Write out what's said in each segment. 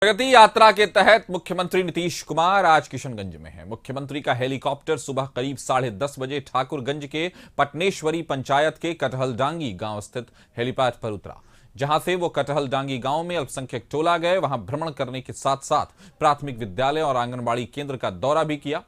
प्रगति यात्रा के तहत मुख्यमंत्री नीतीश कुमार आज किशनगंज में हैं। मुख्यमंत्री का हेलीकॉप्टर सुबह करीब 10:30 बजे ठाकुरगंज के पटनेश्वरी पंचायत के कटहलडांगी गांव स्थित हेलीपैड पर उतरा, जहां से वो कटहलडांगी गांव में अल्पसंख्यक टोला गए। वहां भ्रमण करने के साथ साथ प्राथमिक विद्यालय और आंगनबाड़ी केंद्र का दौरा भी किया।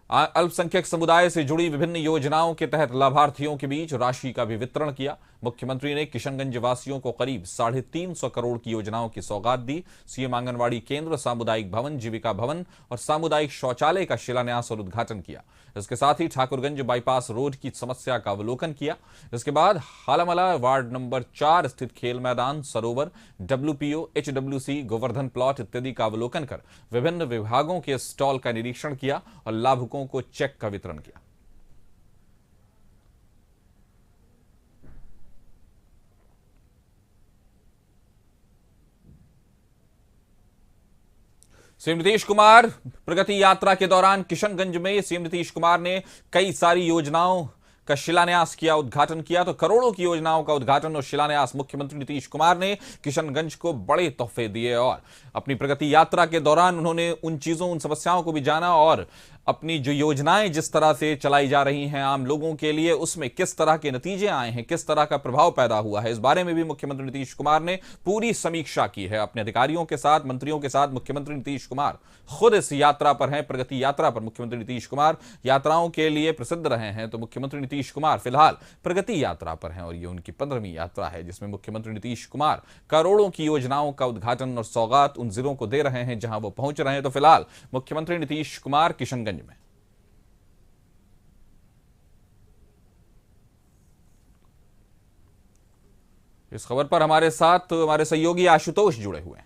अल्पसंख्यक समुदाय से जुड़ी विभिन्न योजनाओं के तहत लाभार्थियों के बीच राशि का भी वितरण किया। मुख्यमंत्री ने किशनगंज वासियों को करीब 350 करोड़ की योजनाओं की सौगात दी। सीएम आंगनबाड़ी केंद्र, सामुदायिक भवन, जीविका भवन और सामुदायिक शौचालय का शिलान्यास और उद्घाटन किया। इसके साथ ही ठाकुरगंज बाईपास रोड की समस्या का अवलोकन किया। इसके बाद हालामला वार्ड नंबर 4 स्थित खेल मैदान, सरोवर, WPO, HWC, गोवर्धन प्लॉट इत्यादि का अवलोकन कर विभिन्न विभागों के स्टॉल का निरीक्षण किया और लाभुकों को चेक का वितरण किया। सीएम नीतीश कुमार प्रगति यात्रा के दौरान किशनगंज में सीएम नीतीश कुमार ने कई सारी योजनाओं का शिलान्यास किया, उद्घाटन किया। तो करोड़ों की योजनाओं का उद्घाटन और शिलान्यास मुख्यमंत्री नीतीश कुमार ने किशनगंज को बड़े तोहफे दिए और अपनी प्रगति यात्रा के दौरान उन्होंने उन चीजों, उन समस्याओं को भी जाना और अपनी जो योजनाएं जिस तरह से चलाई जा रही हैं आम लोगों के लिए, उसमें किस तरह के नतीजे आए हैं, किस तरह का प्रभाव पैदा हुआ है, इस बारे में भी मुख्यमंत्री नीतीश कुमार ने पूरी समीक्षा की है अपने अधिकारियों के साथ, मंत्रियों के साथ। मुख्यमंत्री नीतीश कुमार खुद इस यात्रा पर हैं, प्रगति यात्रा पर। मुख्यमंत्री नीतीश कुमार यात्राओं के लिए प्रसिद्ध रहे हैं, तो मुख्यमंत्री नीतीश कुमार फिलहाल प्रगति यात्रा पर हैं और ये उनकी 15वीं यात्रा है, जिसमें मुख्यमंत्री नीतीश कुमार करोड़ों की योजनाओं का उद्घाटन और सौगात उन जिलों को दे रहे हैं जहां वो पहुंच रहे हैं। तो फिलहाल मुख्यमंत्री नीतीश कुमार किशनगंज में। इस खबर पर हमारे साथ हमारे सहयोगी आशुतोष जुड़े हुए हैं।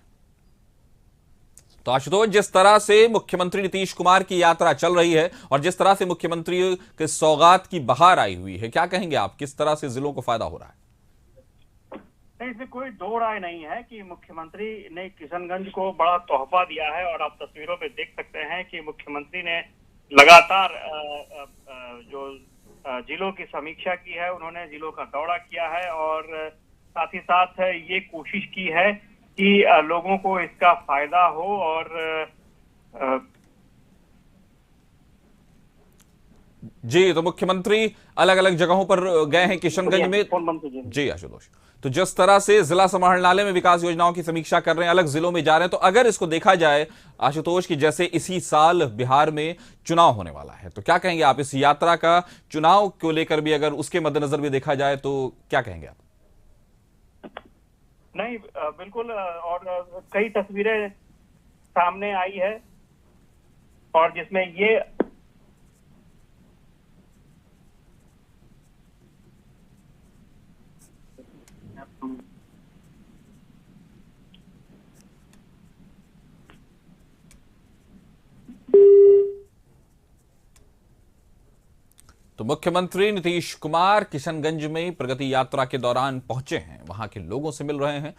तो आशुतोष, जिस तरह से मुख्यमंत्री नीतीश कुमार की यात्रा चल रही है और जिस तरह से मुख्यमंत्री के सौगात की बहार आई हुई है, क्या कहेंगे आप, किस तरह से जिलों को फायदा हो रहा है? इसमें कोई दो राय नहीं है कि मुख्यमंत्री ने किशनगंज को बड़ा तोहफा दिया है। और आप तस्वीरों में देख सकते हैं कि मुख्यमंत्री ने लगातार जो जिलों की समीक्षा की है, उन्होंने जिलों का दौरा किया है और साथ ही साथ ये कोशिश की है कि लोगों को इसका फायदा हो। और जी, तो मुख्यमंत्री अलग अलग जगहों पर गए हैं किशनगंज में। जी आशुतोष, तो जिस तरह से जिला समाहरणालय में विकास योजनाओं की समीक्षा कर रहे हैं, अलग जिलों में जा रहे हैं, तो अगर इसको देखा जाए आशुतोष की जैसे इसी साल बिहार में चुनाव होने वाला है, तो क्या कहेंगे आप इस यात्रा का, चुनाव को लेकर भी अगर उसके मद्देनजर भी देखा जाए तो क्या कहेंगे आप? नहीं, बिल्कुल। और कई तस्वीरें सामने आई है और जिसमें ये तो मुख्यमंत्री नीतीश कुमार किशनगंज में प्रगति यात्रा के दौरान पहुंचे हैं, वहां के लोगों से मिल रहे हैं।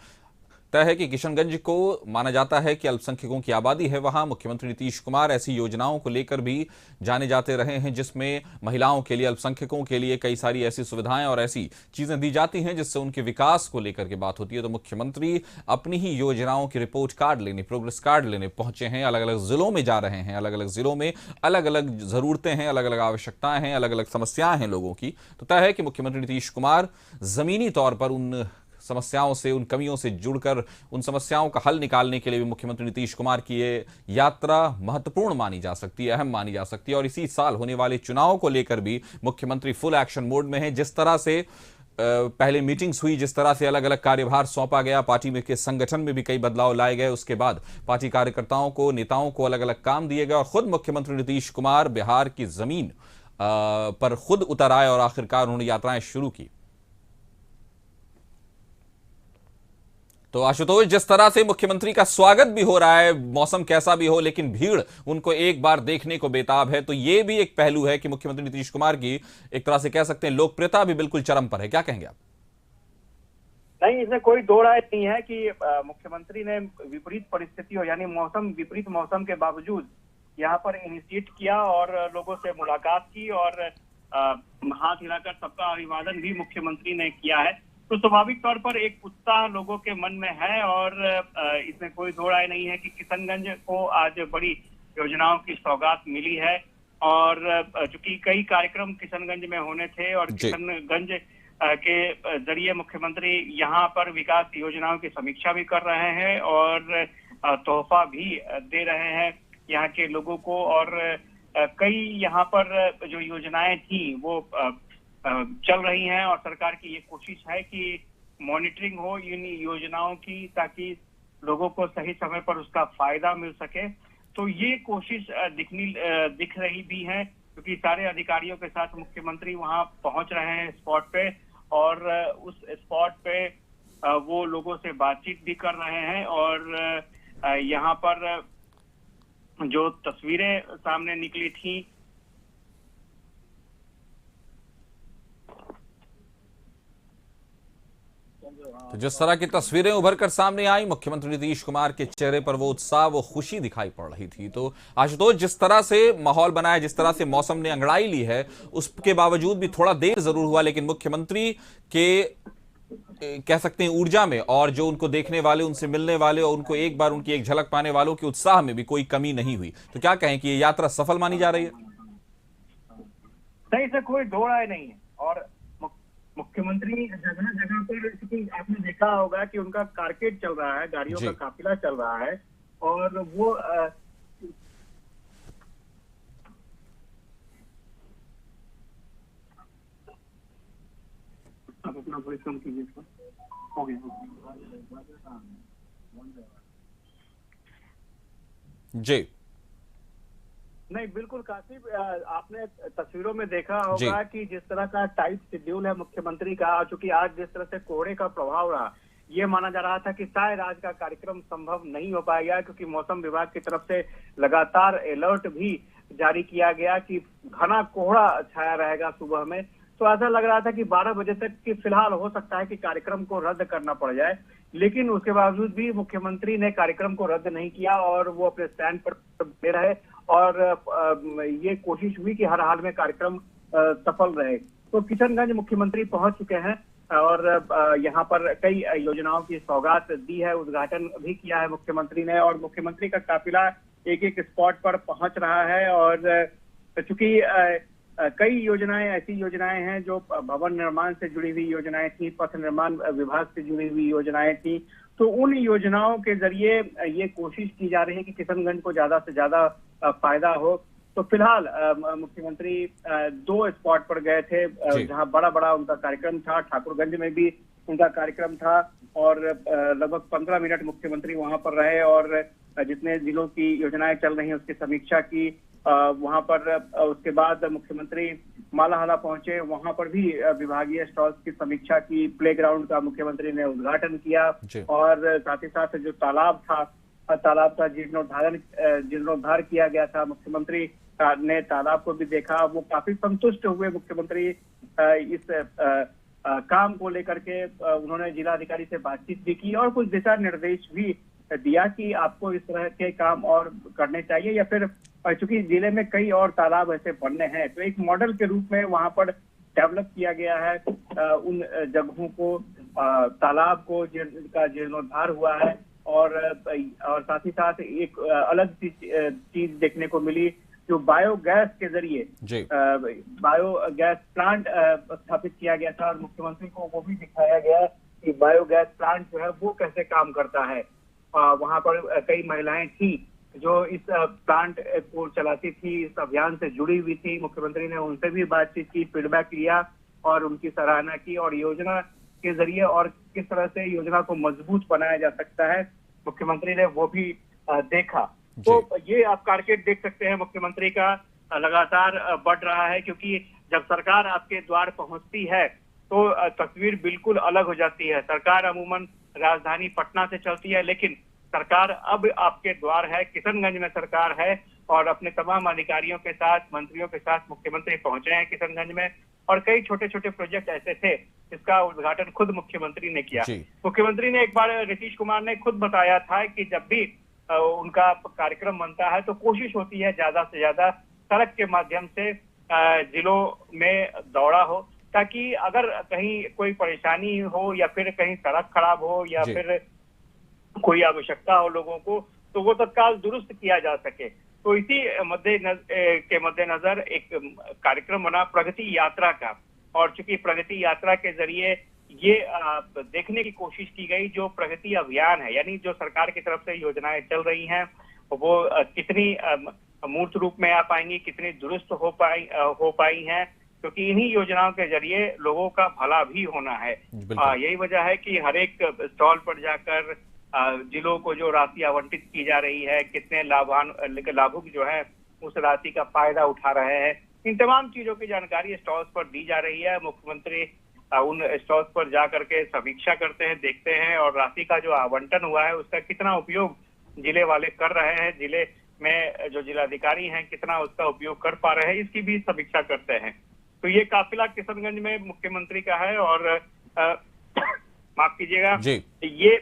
तय है कि किशनगंज को माना जाता है कि अल्पसंख्यकों की आबादी है। वहां मुख्यमंत्री नीतीश कुमार ऐसी योजनाओं को लेकर भी जाने जाते रहे हैं जिसमें महिलाओं के लिए, अल्पसंख्यकों के लिए कई सारी ऐसी सुविधाएं और ऐसी चीजें दी जाती हैं जिससे उनके विकास को लेकर के बात होती है। तो मुख्यमंत्री अपनी ही योजनाओं की रिपोर्ट कार्ड लेने, प्रोग्रेस कार्ड लेने पहुंचे हैं, अलग अलग जिलों में जा रहे हैं। अलग अलग जिलों में अलग अलग जरूरतें हैं, अलग अलग आवश्यकताएं हैं, अलग अलग समस्याएं हैं लोगों की। तो तय है कि मुख्यमंत्री नीतीश कुमार जमीनी तौर पर उन समस्याओं से, उन कमियों से जुड़कर उन समस्याओं का हल निकालने के लिए भी मुख्यमंत्री नीतीश कुमार की ये यात्रा महत्वपूर्ण मानी जा सकती है, अहम मानी जा सकती है। और इसी साल होने वाले चुनाव को लेकर भी मुख्यमंत्री फुल एक्शन मोड में है। जिस तरह से पहले मीटिंग्स हुई, जिस तरह से अलग अलग कार्यभार सौंपा गया, पार्टी में के संगठन में भी कई बदलाव लाए गए, उसके बाद पार्टी कार्यकर्ताओं को, नेताओं को अलग अलग काम दिए गए और खुद मुख्यमंत्री नीतीश कुमार बिहार की जमीन पर खुद उतर आए और आखिरकार उन्होंने यात्राएं शुरू की। तो आशुतोष, जिस तरह से मुख्यमंत्री का स्वागत भी हो रहा है, मौसम कैसा भी हो, लेकिन भीड़ उनको एक बार देखने को बेताब है, तो ये भी एक पहलू है कि मुख्यमंत्री नीतीश कुमार की एक तरह से कह सकते हैं लोकप्रियता भी बिल्कुल चरम पर है। क्या कहेंगे आप? नहीं, इसमें कोई दो राय नहीं है कि मुख्यमंत्री ने विपरीत परिस्थितियों, यानी विपरीत मौसम के बावजूद यहाँ पर इनिशिएट किया और लोगों से मुलाकात की और हाथ हिलाकर सबका अभिवादन भी मुख्यमंत्री ने किया है। तो स्वाभाविक तौर पर एक उत्साह लोगों के मन में है और इसमें कोई दो राय नहीं है कि किशनगंज को आज बड़ी योजनाओं की सौगात मिली है। और चूंकि कई कार्यक्रम किशनगंज में होने थे और जी। किशनगंज के जरिए मुख्यमंत्री यहाँ पर विकास योजनाओं की समीक्षा भी कर रहे हैं और तोहफा भी दे रहे हैं यहाँ के लोगों को। और कई यहाँ पर जो योजनाएं थी वो चल रही हैं और सरकार की ये कोशिश है कि मॉनिटरिंग हो इन योजनाओं की ताकि लोगों को सही समय पर उसका फायदा मिल सके। तो ये कोशिश दिख रही भी है क्योंकि सारे अधिकारियों के साथ मुख्यमंत्री वहां पहुंच रहे हैं स्पॉट पे और उस स्पॉट पे वो लोगों से बातचीत भी कर रहे हैं। और यहाँ पर जो तस्वीरें सामने निकली थी तो जिस तरह की तस्वीरें उभर कर सामने आई, मुख्यमंत्री नीतीश कुमार के चेहरे पर वो उत्साह, वो खुशी दिखाई पड़ रही थी। तो आशुतोष, जिस तरह से माहौल बना है, जिस तरह से मौसम ने अंगड़ाई ली है, उसके बावजूद भी थोड़ा देर जरूर हुआ, लेकिन मुख्यमंत्री के कह सकते हैं ऊर्जा में और जो उनको देखने वाले, उनसे मिलने वाले और उनको एक बार उनकी एक झलक पाने वालों के उत्साह में भी कोई कमी नहीं हुई। तो क्या कहें कि ये यात्रा सफल मानी जा रही है? सही से कोई दो राय नहीं है। और मुख्यमंत्री जगह जगह पर, क्योंकि आपने देखा होगा कि उनका कारकेड चल रहा है, गाड़ियों का काफिला चल रहा है और वो आप अपना वॉइस कम कीजिए इसको। हो गया जी। नहीं, बिल्कुल काशिफ, आपने तस्वीरों में देखा होगा कि जिस तरह का टाइट शेड्यूल है मुख्यमंत्री का। चूंकि आज जिस तरह से कोहरे का प्रभाव रहा, ये माना जा रहा था कि शायद आज का कार्यक्रम संभव नहीं हो पाएगा क्योंकि मौसम विभाग की तरफ से लगातार अलर्ट भी जारी किया गया कि घना कोहरा छाया रहेगा सुबह में। तो ऐसा लग रहा था कि 12 बजे तक की फिलहाल हो सकता है कि कार्यक्रम को रद्द करना पड़ जाए, लेकिन उसके बावजूद भी मुख्यमंत्री ने कार्यक्रम को रद्द नहीं किया और वो अपने स्टैंड पर दे रहे और ये कोशिश हुई कि हर हाल में कार्यक्रम सफल रहे। तो किशनगंज मुख्यमंत्री पहुंच चुके हैं और यहाँ पर कई योजनाओं की सौगात दी है, उद्घाटन भी किया है मुख्यमंत्री ने। और मुख्यमंत्री का काफिला एक एक स्पॉट पर पहुंच रहा है और चूंकि कई योजनाएं ऐसी योजनाएं हैं जो भवन निर्माण से जुड़ी हुई योजनाएं थी, पथ निर्माण विभाग से जुड़ी हुई योजनाएं थी, तो उन योजनाओं के जरिए ये कोशिश की जा रही है कि किशनगंज को ज्यादा से ज्यादा फायदा हो। तो फिलहाल मुख्यमंत्री 2 स्पॉट पर गए थे जहां बड़ा बड़ा उनका कार्यक्रम था। ठाकुरगंज में भी उनका कार्यक्रम था और लगभग 15 मिनट मुख्यमंत्री वहां पर रहे और जितने जिलों की योजनाएं चल रही हैं उसकी समीक्षा की। वहां पर उसके बाद मुख्यमंत्री मालाहला पहुंचे, वहां पर भी विभागीय स्टॉल्स की समीक्षा की। प्लेग्राउंड का मुख्यमंत्री ने उद्घाटन किया और साथ ही साथ जो तालाब का जीर्णोद्धार किया गया था, मुख्यमंत्री ने तालाब को भी देखा। वो काफी संतुष्ट हुए मुख्यमंत्री इस काम को लेकर के। उन्होंने जिलाधिकारी से बातचीत भी की और कुछ दिशा निर्देश भी दिया कि आपको इस तरह के काम और करने चाहिए या फिर चूंकि जिले में कई और तालाब ऐसे बनने हैं तो एक मॉडल के रूप में वहां पर डेवलप किया गया है उन जगहों को, तालाब को का जीर्णोद्धार हुआ है। और साथ ही साथ एक अलग चीज देखने को मिली जो बायोगैस के जरिए बायोगैस प्लांट स्थापित किया गया था और मुख्यमंत्री को वो भी दिखाया गया कि बायोगैस प्लांट जो है वो कैसे काम करता है। वहां पर कई महिलाएं थी जो इस प्लांट को चलाती थी, इस अभियान से जुड़ी हुई थी। मुख्यमंत्री ने उनसे भी बातचीत की, फीडबैक लिया और उनकी सराहना की और योजना के जरिए और किस तरह से योजना को मजबूत बनाया जा सकता है मुख्यमंत्री ने वो भी देखा। तो ये आप कारकेड देख सकते हैं मुख्यमंत्री का लगातार बढ़ रहा है क्योंकि जब सरकार आपके द्वार पहुंचती है तो तस्वीर बिल्कुल अलग हो जाती है। सरकार अमूमन राजधानी पटना से चलती है लेकिन सरकार अब आपके द्वार है, किशनगंज में सरकार है और अपने तमाम अधिकारियों के साथ, मंत्रियों के साथ मुख्यमंत्री पहुंचे हैं किशनगंज में। और कई छोटे छोटे प्रोजेक्ट ऐसे थे जिसका उद्घाटन खुद मुख्यमंत्री ने किया। मुख्यमंत्री ने एक बार नीतीश कुमार ने खुद बताया था कि जब भी उनका कार्यक्रम बनता है तो कोशिश होती है ज्यादा से ज्यादा सड़क के माध्यम से जिलों में दौड़ा हो। ताकि अगर कहीं कोई परेशानी हो या फिर कहीं सड़क खराब हो या जी। फिर कोई आवश्यकता हो लोगों को, तो वो तत्काल दुरुस्त किया जा सके। तो इसी के मद्देनजर एक कार्यक्रम बना प्रगति यात्रा का, और चूंकि प्रगति यात्रा के जरिए ये देखने की कोशिश की गई जो प्रगति अभियान है, यानी जो सरकार की तरफ से योजनाएं चल रही हैं वो कितनी मूर्त रूप में आ पाएंगी, कितनी दुरुस्त हो पाई हैं, क्योंकि इन्हीं योजनाओं के जरिए लोगों का भला भी होना है। बिल्कुल। यही वजह है कि हर एक स्टॉल पर जाकर जिलों को जो राशि आवंटित की जा रही है, कितने लाभुक जो है उस राशि का फायदा उठा रहे हैं, इन तमाम चीजों की जानकारी स्टॉल्स पर दी जा रही है। मुख्यमंत्री उन स्टॉल्स पर जा करके समीक्षा करते हैं, देखते हैं, और राशि का जो आवंटन हुआ है उसका कितना उपयोग जिले वाले कर रहे हैं, जिले में जो जिलाधिकारी हैं कितना उसका उपयोग कर पा रहे हैं, इसकी भी समीक्षा करते हैं। तो ये काफिला किशनगंज में मुख्यमंत्री का है, और माफ कीजिएगा, ये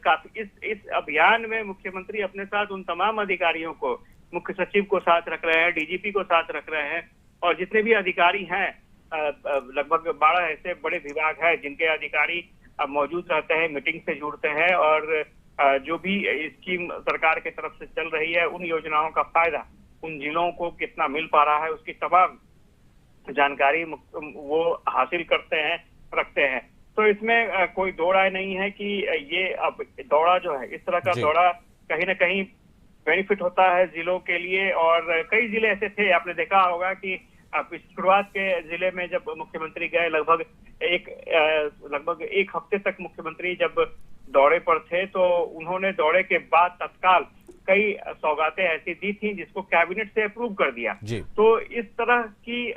काफी इस अभियान में मुख्यमंत्री अपने साथ उन तमाम अधिकारियों को, मुख्य सचिव को साथ रख रहे हैं, डीजीपी को साथ रख रहे हैं, और जितने भी अधिकारी हैं, लगभग 12 ऐसे बड़े विभाग हैं जिनके अधिकारी मौजूद रहते हैं, मीटिंग से जुड़ते हैं, और जो भी स्कीम सरकार की तरफ से चल रही है उन योजनाओं का फायदा उन जिलों को कितना मिल पा रहा है उसकी तमाम जानकारी वो हासिल करते हैं, रखते हैं। तो इसमें कोई दो राय नहीं है कि ये अब दौरा जो है, इस तरह का दौरा कहीं ना कहीं बेनिफिट होता है जिलों के लिए। और कई जिले ऐसे थे, आपने देखा होगा कि शुरुआत के जिले में जब मुख्यमंत्री गए, लगभग एक हफ्ते तक मुख्यमंत्री जब दौरे पर थे, तो उन्होंने दौरे के बाद तत्काल कई सौगातें ऐसी दी थी जिसको कैबिनेट से अप्रूव कर दिया। तो इस तरह की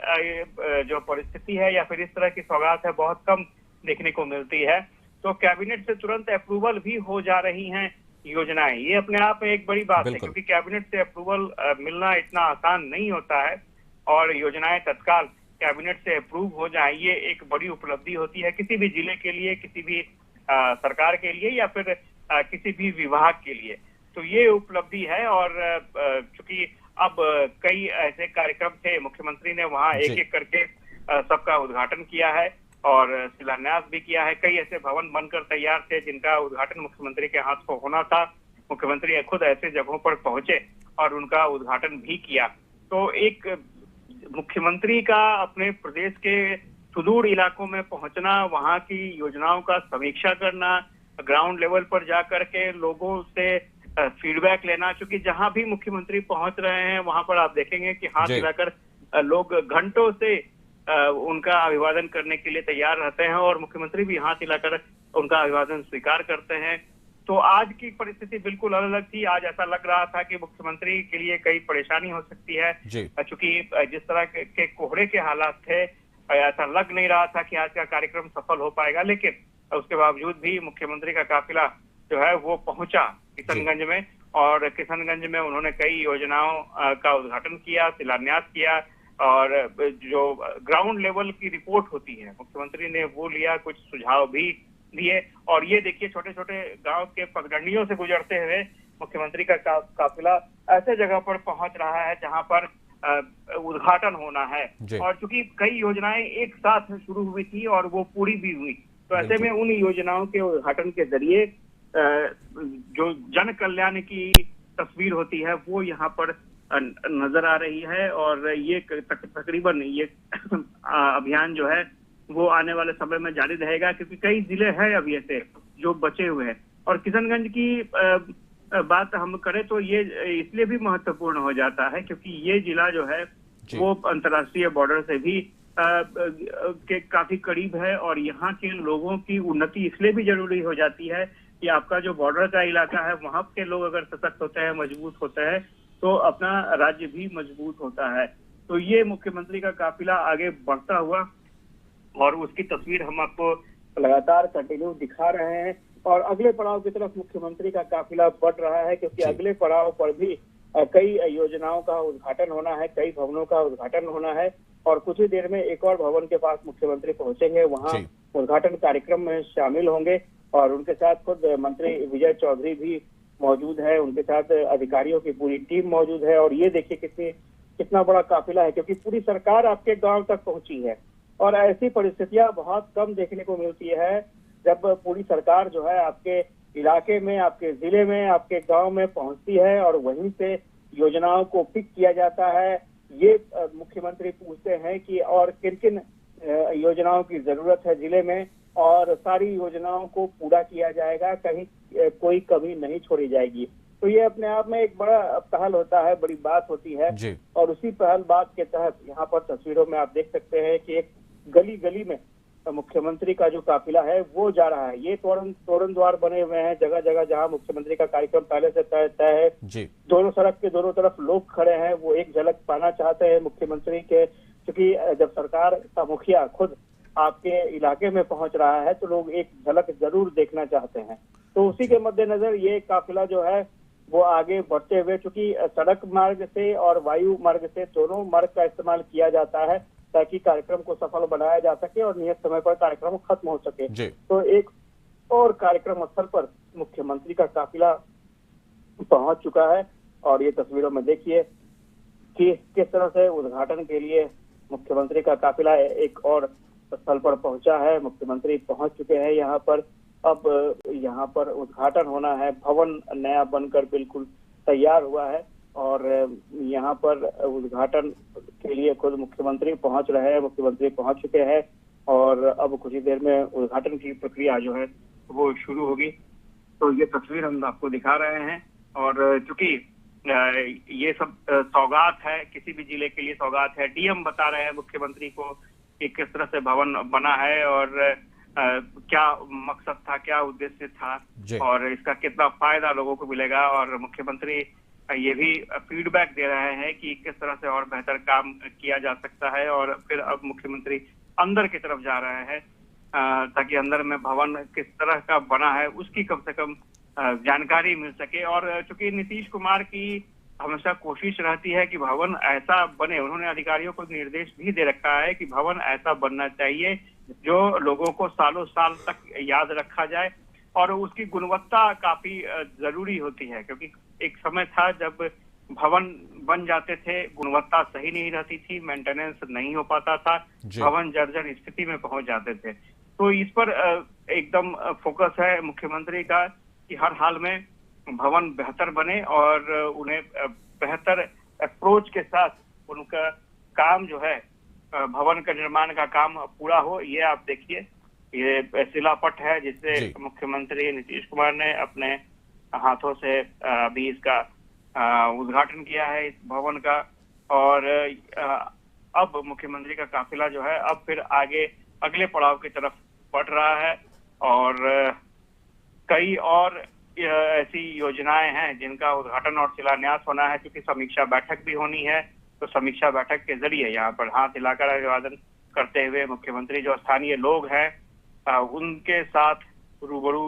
जो परिस्थिति है या फिर इस तरह की सौगात है बहुत कम देखने को मिलती है। तो कैबिनेट से तुरंत अप्रूवल भी हो जा रही हैं योजनाएं, ये अपने आप में एक बड़ी बात है, क्योंकि कैबिनेट से अप्रूवल मिलना इतना आसान नहीं होता है, और योजनाएं तत्काल कैबिनेट से अप्रूव हो जाए ये एक बड़ी उपलब्धि होती है किसी भी जिले के लिए, किसी भी सरकार के लिए, या फिर किसी भी विभाग के लिए। तो ये उपलब्धि है। और चूंकि अब कई ऐसे कार्यक्रम थे, मुख्यमंत्री ने वहां एक एक करके सबका उद्घाटन किया है और शिलान्यास भी किया है। कई ऐसे भवन बनकर तैयार थे जिनका उद्घाटन मुख्यमंत्री के हाथ को होना था। मुख्यमंत्री खुद ऐसे जगहों पर पहुंचे और उनका उद्घाटन भी किया। तो एक मुख्यमंत्री का अपने प्रदेश के सुदूर इलाकों में पहुंचना, वहां की योजनाओं का समीक्षा करना, ग्राउंड लेवल पर जाकर के लोगों से फीडबैक लेना, क्योंकि जहां भी मुख्यमंत्री पहुंच रहे हैं वहां पर आप देखेंगे कि हाथ हिलाकर लोग घंटों से उनका अभिवादन करने के लिए तैयार रहते हैं, और मुख्यमंत्री भी हाथ हिलाकर उनका अभिवादन स्वीकार करते हैं। तो आज की परिस्थिति बिल्कुल अलग थी। आज ऐसा लग रहा था कि मुख्यमंत्री के लिए कई परेशानी हो सकती है, क्योंकि जिस तरह के कोहरे के हालात थे, ऐसा लग नहीं रहा था कि आज का कार्यक्रम सफल हो पाएगा। लेकिन उसके बावजूद भी मुख्यमंत्री का काफिला जो है वो पहुंचा किशनगंज में, और किशनगंज में उन्होंने कई योजनाओं का उद्घाटन किया, शिलान्यास किया, और जो ग्राउंड लेवल की रिपोर्ट होती है मुख्यमंत्री ने वो लिया, कुछ सुझाव भी दिए। और ये देखिए, छोटे छोटे गांव के पगडंडियों से गुजरते हुए मुख्यमंत्री का काफिला ऐसे जगह पर पहुंच रहा है जहां पर उद्घाटन होना है। और चूंकि कई योजनाएं एक साथ शुरू हुई थी और वो पूरी भी हुई, तो ऐसे में उन योजनाओं के उद्घाटन के जरिए जो जन कल्याण की तस्वीर होती है वो यहाँ पर नजर आ रही है। और ये तकरीबन ये अभियान जो है वो आने वाले समय में जारी रहेगा, क्योंकि कई जिले हैं अभी ऐसे जो बचे हुए हैं। और किशनगंज की बात हम करें तो ये इसलिए भी महत्वपूर्ण हो जाता है क्योंकि ये जिला जो है वो अंतर्राष्ट्रीय बॉर्डर से भी के काफी करीब है, और यहाँ के लोगों की उन्नति इसलिए भी जरूरी हो जाती है कि आपका जो बॉर्डर का इलाका है वहां के लोग अगर सशक्त होते हैं, मजबूत होते हैं, तो अपना राज्य भी मजबूत होता है। तो ये मुख्यमंत्री का काफिला आगे बढ़ता हुआ, और उसकी तस्वीर हम आपको लगातार कंटिन्यू दिखा रहे हैं। और अगले पड़ाव की तरफ मुख्यमंत्री का काफिला बढ़ रहा है, क्योंकि अगले पड़ाव पर भी कई योजनाओं का उद्घाटन होना है, कई भवनों का उद्घाटन होना है, और कुछ ही देर में एक और भवन के पास मुख्यमंत्री पहुंचेंगे, वहां उद्घाटन कार्यक्रम में शामिल होंगे, और उनके साथ खुद मंत्री विजय चौधरी भी मौजूद है, उनके साथ अधिकारियों की पूरी टीम मौजूद है। और ये देखिए कितना बड़ा काफिला है, क्योंकि पूरी सरकार आपके गांव तक पहुंची है। और ऐसी परिस्थितियां बहुत कम देखने को मिलती है जब पूरी सरकार जो है आपके इलाके में, आपके जिले में, आपके गांव में पहुंचती है और वहीं से योजनाओं को पिक किया जाता है। ये मुख्यमंत्री पूछते हैं कि और किन किन योजनाओं की जरूरत है जिले में, और सारी योजनाओं को पूरा किया जाएगा, कहीं कोई कमी नहीं छोड़ी जाएगी। तो ये अपने आप में एक बड़ा पहल होता है, बड़ी बात होती है। जी। और उसी पहल बात के तहत यहाँ पर तस्वीरों में आप देख सकते हैं कि एक गली गली में मुख्यमंत्री का जो काफिला है वो जा रहा है। ये तोरण द्वार बने हुए हैं जगह जगह, जहाँ मुख्यमंत्री का कार्यक्रम पहले से तय है। जी। दोनों सड़क के दोनों तरफ लोग खड़े हैं, वो एक झलक पाना चाहते हैं मुख्यमंत्री के, क्योंकि जब सरकार का मुखिया खुद आपके इलाके में पहुंच रहा है तो लोग एक झलक जरूर देखना चाहते हैं। तो उसी के मद्देनजर ये काफिला जो है वो आगे बढ़ते हुए, चूंकि सड़क मार्ग से और वायु मार्ग से दोनों मार्ग का इस्तेमाल किया जाता है ताकि कार्यक्रम को सफल बनाया जा सके और नियत समय पर कार्यक्रम खत्म हो सके। जी। तो एक और कार्यक्रम स्थल पर मुख्यमंत्री का काफिला पहुंच चुका है और ये तस्वीरों में देखिए कि किस तरह से उद्घाटन के लिए मुख्यमंत्री का काफिला एक और स्थल पर पहुंचा है। मुख्यमंत्री पहुंच चुके हैं यहाँ पर। अब यहाँ पर उद्घाटन होना है। भवन नया बनकर बिल्कुल तैयार हुआ है और यहाँ पर उद्घाटन के लिए खुद मुख्यमंत्री पहुंच रहे हैं। मुख्यमंत्री पहुंच चुके हैं और अब कुछ ही देर में उद्घाटन की प्रक्रिया जो है वो शुरू होगी। तो ये तस्वीर हम आपको दिखा रहे हैं और चूंकि ये सब सौगात है, किसी भी जिले के लिए सौगात है। डीएम बता रहे हैं मुख्यमंत्री को कि किस तरह से भवन बना है और क्या मकसद था, क्या उद्देश्य था और इसका कितना फायदा लोगों को मिलेगा। और मुख्यमंत्री ये भी फीडबैक दे रहे हैं कि किस तरह से और बेहतर काम किया जा सकता है। और फिर अब मुख्यमंत्री अंदर की तरफ जा रहे हैं ताकि अंदर में भवन किस तरह का बना है उसकी कम से कम जानकारी मिल सके। और चूंकि नीतीश कुमार की हमेशा कोशिश रहती है कि भवन ऐसा बने, उन्होंने अधिकारियों को निर्देश भी दे रखा है कि भवन ऐसा बनना चाहिए जो लोगों को सालों साल तक याद रखा जाए और उसकी गुणवत्ता काफी जरूरी होती है। क्योंकि एक समय था जब भवन बन जाते थे, गुणवत्ता सही नहीं रहती थी, मेंटेनेंस नहीं हो पाता था, भवन जर्जर स्थिति में पहुंच जाते थे। तो इस पर एकदम फोकस है मुख्यमंत्री का कि हर हाल में भवन बेहतर बने और उन्हें बेहतर अप्रोच के साथ उनका काम जो है, भवन का निर्माण का काम पूरा हो। ये आप देखिए, ये शिलापट है जिससे मुख्यमंत्री नीतीश कुमार ने अपने हाथों से अभी इसका उद्घाटन किया है इस भवन का। और अब मुख्यमंत्री का काफिला जो है अब फिर आगे अगले पड़ाव की तरफ बढ़ रहा है और कई और ऐसी योजनाएं हैं जिनका उद्घाटन और शिलान्यास होना है। क्योंकि समीक्षा बैठक भी होनी है, तो समीक्षा बैठक के जरिए यहाँ पर हाथ हिलाकर अभिवादन करते हुए मुख्यमंत्री जो स्थानीय लोग हैं उनके साथ रूबरू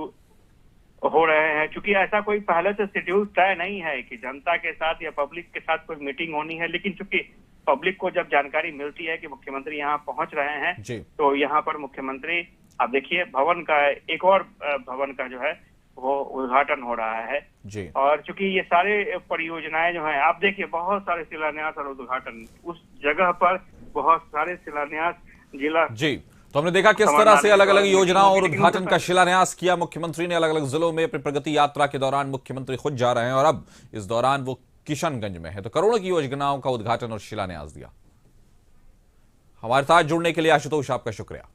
हो रहे हैं। क्योंकि ऐसा कोई पहले से शेड्यूल तय नहीं है कि जनता के साथ या पब्लिक के साथ कोई मीटिंग होनी है, लेकिन चूंकि पब्लिक को जब जानकारी मिलती है कि मुख्यमंत्री यहाँ पहुंच रहे हैं तो यहाँ पर मुख्यमंत्री, आप देखिए भवन का एक और भवन का जो है वो उद्घाटन हो रहा है जी। और चूंकि ये सारे परियोजनाएं जो हैं, आप देखिए बहुत सारे शिलान्यास और उद्घाटन उस जगह पर, बहुत सारे शिलान्यास जिला जी। तो हमने देखा किस तरह से अलग अलग योजनाओं और उद्घाटन का शिलान्यास किया मुख्यमंत्री ने। अलग अलग जिलों में अपनी प्रगति यात्रा के दौरान मुख्यमंत्री खुद जा रहे हैं और अब इस दौरान वो किशनगंज में है तो करोड़ों की योजनाओं का उद्घाटन और शिलान्यास दिया। हमारे साथ जुड़ने के लिए आशुतोष आपका शुक्रिया।